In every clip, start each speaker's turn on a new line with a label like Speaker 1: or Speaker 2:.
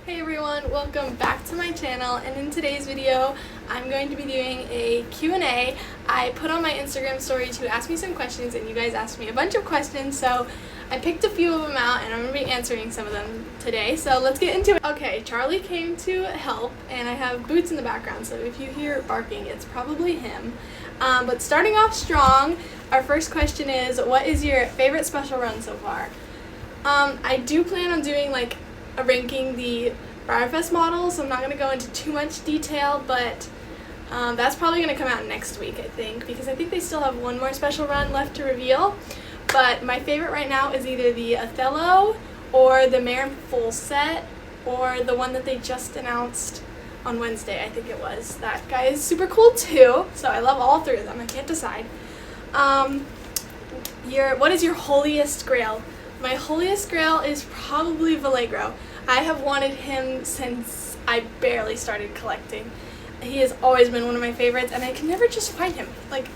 Speaker 1: Hey everyone, welcome back to my channel, and in today's video I'm going to be doing a Q&A. I put on my Instagram story to ask me some questions, and you guys asked me a bunch of questions, so I picked a few of them out and I'm going to be answering some of them today, so let's get into it. Okay, Charlie came to help, and I have Boots in the background, so if you hear barking, it's probably him. But starting off strong, our first question is, what is your favorite special run so far? I do plan on doing ranking the Breyer models, so I'm not going to go into too much detail, but that's probably going to come out next week, I think, because I think they still have one more special run left to reveal. But my favorite right now is either the Othello or the Mare in Full set, or the one that they just announced on Wednesday, I think it was. That guy is super cool too, so I love all three of them. I can't decide. What is your holiest grail? My holiest grail is probably Vallegro. I have wanted him since I barely started collecting. He has always been one of my favorites, and I can never just find him.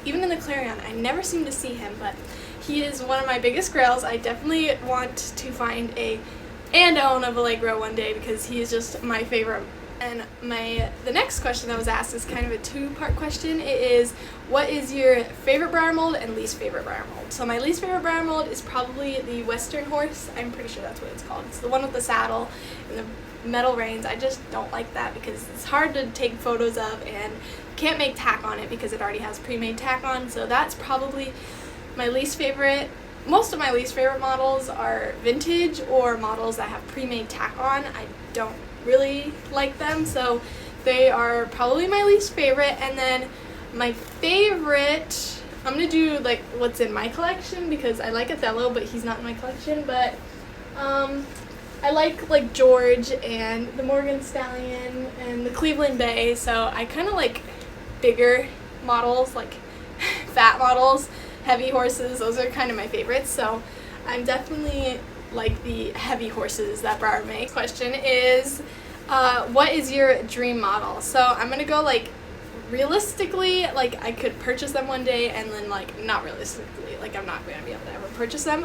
Speaker 1: Even in the Clarion, I never seem to see him, but he is one of my biggest grails. I definitely want to find and own a Vallegro one day, because he is just my favorite. And the next question that was asked is kind of a two-part question. It is, what is your favorite Breyer mold and least favorite Breyer mold? So my least favorite Breyer mold is probably the Western horse. I'm pretty sure that's what it's called. It's the one with the saddle and the metal reins. I just don't like that because it's hard to take photos of, and can't make tack on it because it already has pre-made tack on. So that's probably my least favorite. Most of my least favorite models are vintage or models that have pre-made tack on. I don't really like them, so they are probably my least favorite. And then my favorite, I'm gonna do what's in my collection, because I like Othello, but he's not in my collection. But I like George and the Morgan Stallion and the Cleveland Bay, so I kind of like bigger models, fat models, heavy horses. Those are kind of my favorites, so I'm definitely like the heavy horses that Breyer makes. Question is, what is your dream model? So I'm gonna go realistically, I could purchase them one day, and then not realistically, I'm not gonna be able to ever purchase them.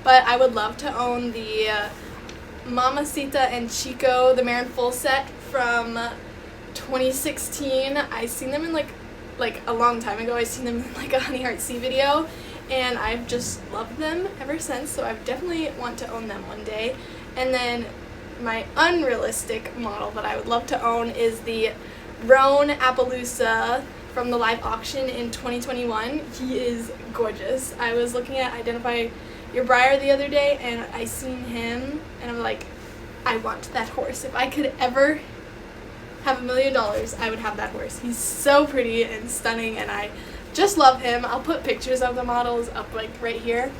Speaker 1: But I would love to own the Mamacita and Chico, the Mare in Full set from 2016. I seen them in a long time ago. I seen them in a Honey Heart Sea video, and I've just loved them ever since, so I definitely want to own them one day. And then my unrealistic model that I would love to own is the Roan Appaloosa from the live auction in 2021. He is gorgeous. I was looking at Identify Your Breyer the other day, and I seen him, and I'm like, I want that horse. If I could ever have $1 million, I would have that horse. He's so pretty and stunning, and I just love him. I'll put pictures of the models up right here.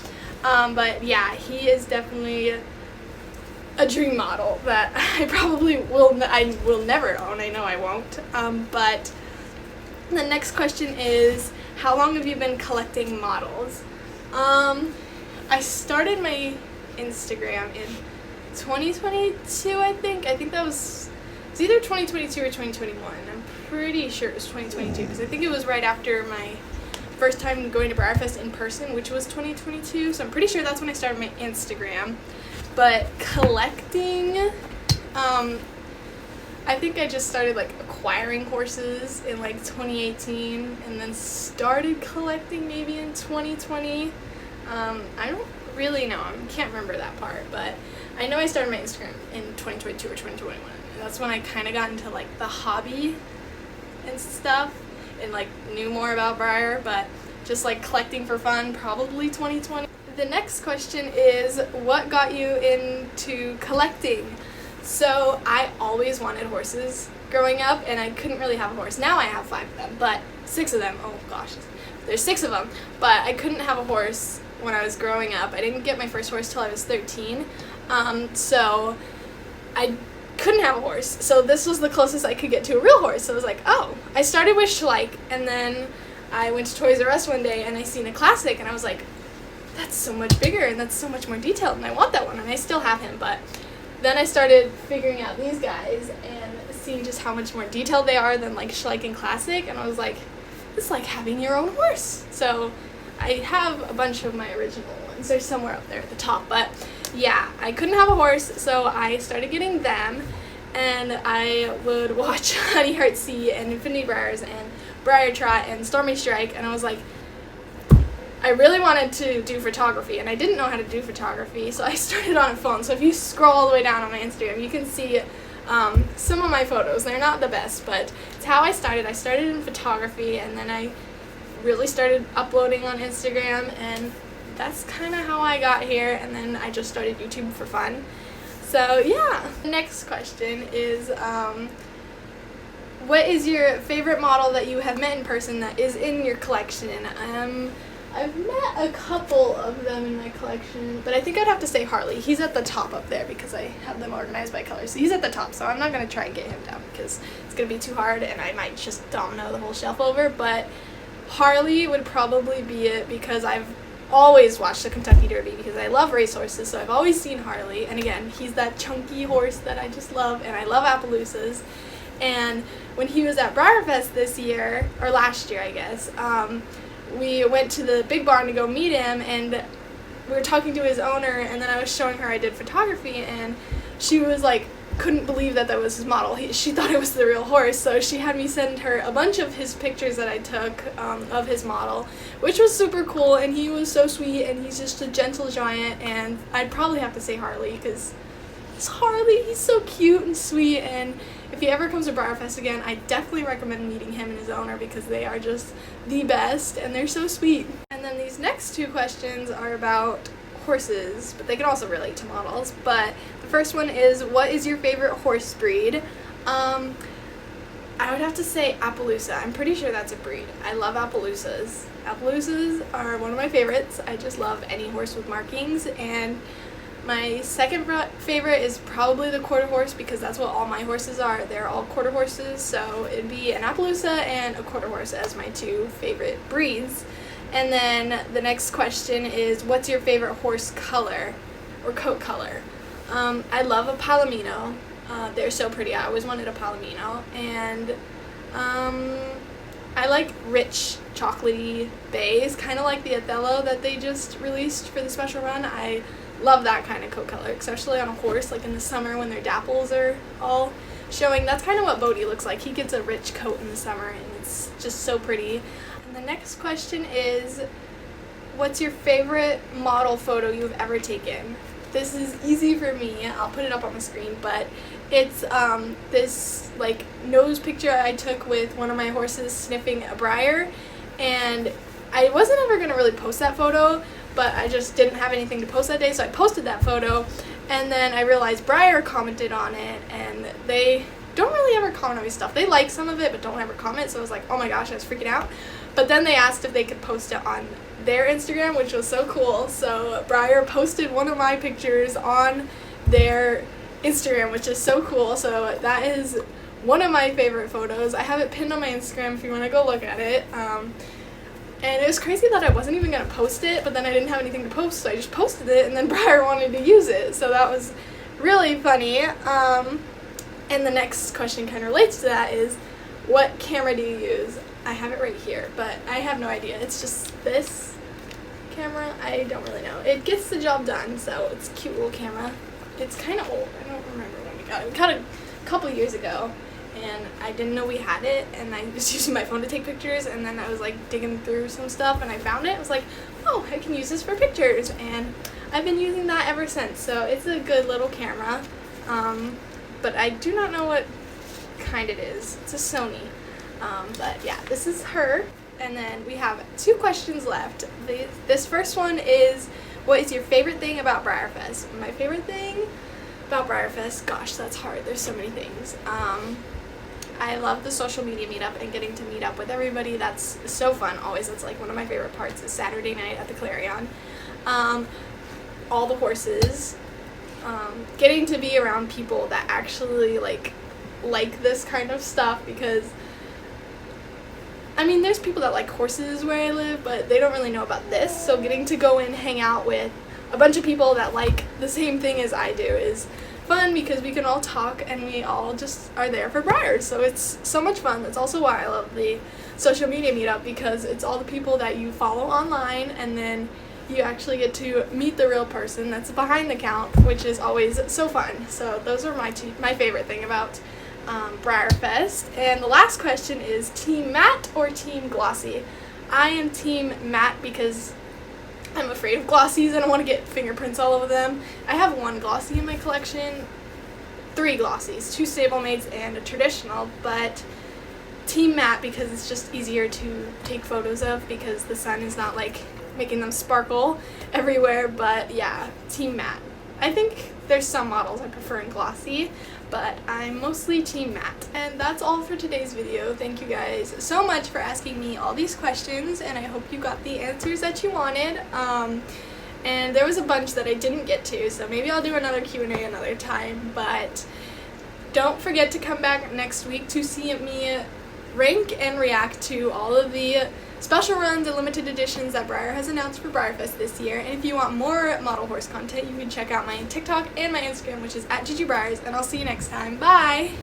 Speaker 1: But yeah, he is definitely a dream model that I probably will never own. I know I won't. But the next question is, how long have you been collecting models? I started my Instagram in 2022, I think. I think that was, it's either 2022 or 2021. I'm pretty sure it was 2022, because I think it was right after my first time going to Breyerfest in person, which was 2022, so I'm pretty sure that's when I started my Instagram. But collecting, I think I just started acquiring horses in 2018, and then started collecting maybe in 2020. I don't really know, I can't remember that part, but I know I started my Instagram in 2022 or 2021, and that's when I kind of got into the hobby and stuff, and knew more about Breyer. But just collecting for fun, probably 2020. The next question is, what got you into collecting? So I always wanted horses growing up, and I couldn't really have a horse. Now I have 5 of them, but 6 of them, oh gosh, there's 6 of them, but I couldn't have a horse when I was growing up. I didn't get my first horse till I was 13, so I couldn't have a horse. So this was the closest I could get to a real horse. So I was like, oh, I started with Schleich, and then I went to Toys R Us one day, and I seen a classic, and I was like, that's so much bigger, and that's so much more detailed, and I want that one, and I still have him. But then I started figuring out these guys and seeing just how much more detailed they are than Schleich and Classic, and I was like, it's like having your own horse. So I have a bunch of my original ones. They're somewhere up there at the top, but yeah, I couldn't have a horse, so I started getting them, and I would watch Honey Heartseat and Infinity Breyers and Breyer Trot and Stormy Strike, and I was like, I really wanted to do photography, and I didn't know how to do photography, so I started on a phone. So if you scroll all the way down on my Instagram, you can see some of my photos. They're not the best, but it's how I started. I started in photography, and then I really started uploading on Instagram, and that's kind of how I got here, and then I just started YouTube for fun. So yeah. The next question is, what is your favorite model that you have met in person that is in your collection? I've met a couple of them in my collection, but I think I'd have to say Harley. He's at the top up there because I have them organized by color. So he's at the top, so I'm not going to try and get him down because it's going to be too hard and I might just domino the whole shelf over. But Harley would probably be it because I've always watched the Kentucky Derby because I love racehorses, so I've always seen Harley. And again, he's that chunky horse that I just love, and I love Appaloosas. And when he was at Breyerfest this year, or last year I guess, we went to the big barn to go meet him, and we were talking to his owner, and then I was showing her I did photography, and she was like, couldn't believe that was his model. She thought it was the real horse, so she had me send her a bunch of his pictures that I took of his model, which was super cool, and he was so sweet, and he's just a gentle giant, and I'd probably have to say Harley, because it's Harley, he's so cute and sweet, and if he ever comes to Breyerfest again, I definitely recommend meeting him and his owner because they are just the best and they're so sweet. And then these next two questions are about horses, but they can also relate to models. But the first one is, what is your favorite horse breed? I would have to say Appaloosa. I'm pretty sure that's a breed. I love Appaloosas. Appaloosas are one of my favorites. I just love any horse with markings, and my second favorite is probably the quarter horse because that's what all my horses are. They're all quarter horses, so it'd be an Appaloosa and a quarter horse as my two favorite breeds. And then the next question is, what's your favorite horse color or coat color? I love a Palomino. They're so pretty. I always wanted a Palomino. And I like rich chocolatey bays, kind of like the Othello that they just released for the special run. I love that kind of coat color, especially on a horse, like in the summer when their dapples are all showing. That's kind of what Bodie looks like. He gets a rich coat in the summer, and it's just so pretty. And the next question is, what's your favorite model photo you've ever taken? This is easy for me. I'll put it up on the screen, but it's this like nose picture I took with one of my horses sniffing a Breyer, and I wasn't ever going to really post that photo, but I just didn't have anything to post that day, so I posted that photo, and then I realized Breyer commented on it, and they don't really ever comment on my stuff. They like some of it, but don't ever comment, so I was like, oh my gosh, I was freaking out. But then they asked if they could post it on their Instagram, which was so cool, so Breyer posted one of my pictures on their Instagram, which is so cool, so that is one of my favorite photos. I have it pinned on my Instagram if you want to go look at it. And it was crazy that I wasn't even going to post it, but then I didn't have anything to post, so I just posted it, and then Breyer wanted to use it, so that was really funny. And the next question kind of relates to that is, what camera do you use? I have it right here, but I have no idea. It's just this camera. I don't really know. It gets the job done, so it's a cute little camera. It's kind of old. I don't remember when we got it. We got it a couple years ago, and I didn't know we had it, and I was using my phone to take pictures, and then I was like digging through some stuff, and I found it. I was like, oh, I can use this for pictures, and I've been using that ever since, so it's a good little camera, but I do not know what kind it is. It's a Sony, but yeah, this is her, and then we have two questions left. This first one is, what is your favorite thing about Breyerfest? My favorite thing about Breyerfest, gosh, that's hard. There's so many things. I love the social media meetup and getting to meet up with everybody. That's so fun. Always, that's like one of my favorite parts is Saturday night at the Clarion. All the horses. Getting to be around people that actually like this kind of stuff, because I mean, there's people that like horses where I live, but they don't really know about this, so getting to go and hang out with a bunch of people that like the same thing as I do is fun, because we can all talk and we all just are there for Breyer, so it's so much fun. That's also why I love the social media meetup, because it's all the people that you follow online, and then you actually get to meet the real person that's behind the count, which is always so fun. So those are my favorite thing about Breyer Fest. And the last question is Team Matte or Team Glossy? I am Team Matte because I'm afraid of glossies. I don't want to get fingerprints all over them. I have one glossy in my collection, 3 glossies, 2 stablemates and a traditional, but Team Matte because it's just easier to take photos of because the sun is not like making them sparkle everywhere. But yeah, Team Matte. I think there's some models I prefer in glossy, but I'm mostly Team Matte. And that's all for today's video. Thank you guys so much for asking me all these questions, and I hope you got the answers that you wanted. And there was a bunch that I didn't get to, so maybe I'll do another Q&A another time. But don't forget to come back next week to see me rank and react to all of the special runs and limited editions that Breyer has announced for BreyerFest this year. And if you want more model horse content, you can check out my TikTok and my Instagram, which is @ggbreyers, and I'll see you next time. Bye!